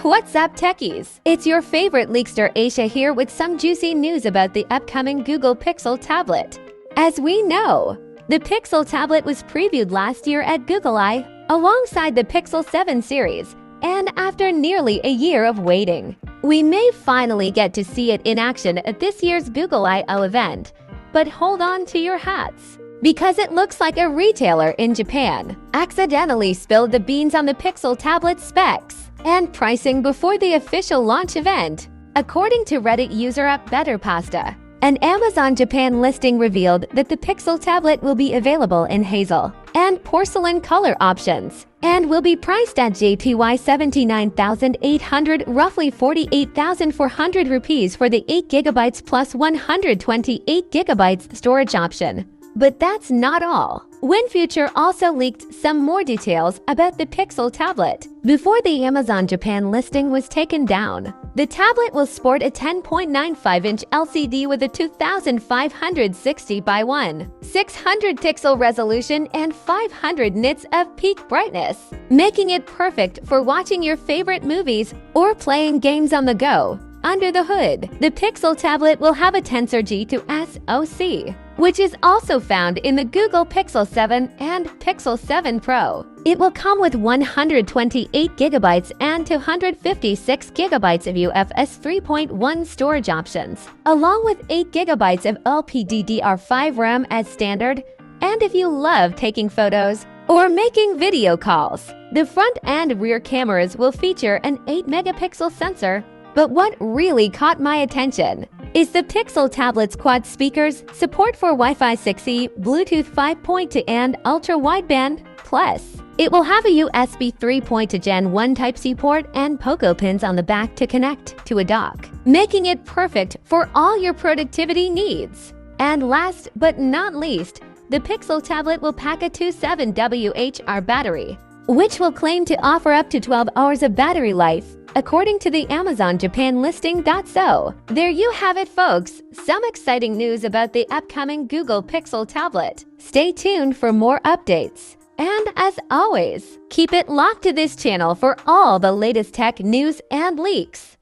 What's up, techies? It's your favorite leakster Aisha here with some juicy news about the upcoming Google Pixel tablet. As we know, the Pixel tablet was previewed last year at Google I, alongside the Pixel 7 series, and after nearly a year of waiting, we may finally get to see it in action at this year's Google I/O event. But hold on to your hats, because it looks like a retailer in Japan accidentally spilled the beans on the Pixel tablet specs and pricing before the official launch event. According to Reddit user @BetterPasta, an Amazon Japan listing revealed that the Pixel tablet will be available in hazel and porcelain color options and will be priced at JPY 79,800, roughly 48,400 rupees for the 8GB plus 128GB storage option. But that's not all. WinFuture also leaked some more details about the Pixel tablet before the Amazon Japan listing was taken down. The tablet will sport a 10.95-inch LCD with a 2560 by 1600 pixel resolution and 500 nits of peak brightness, making it perfect for watching your favorite movies or playing games on the go. Under the hood, the Pixel tablet will have a Tensor G to SoC, which is also found in the Google Pixel 7 and Pixel 7 Pro. It will come with 128GB and 256GB of UFS 3.1 storage options, along with 8GB of LPDDR5 RAM as standard. And if you love taking photos or making video calls, the front and rear cameras will feature an 8-megapixel sensor. But what really caught my attention is the Pixel tablet's quad speakers, support for Wi-Fi 6E, Bluetooth 5.2 and ultra-wideband. Plus, it will have a USB 3.2 Gen 1 Type-C port and Poco pins on the back to connect to a dock, making it perfect for all your productivity needs. And last but not least, the Pixel tablet will pack a 27WH battery, which will claim to offer up to 12 hours of battery life, according to the Amazon Japan listing. So, there you have it, folks. Some exciting news about the upcoming Google Pixel tablet. Stay tuned for more updates. And as always, keep it locked to this channel for all the latest tech news and leaks.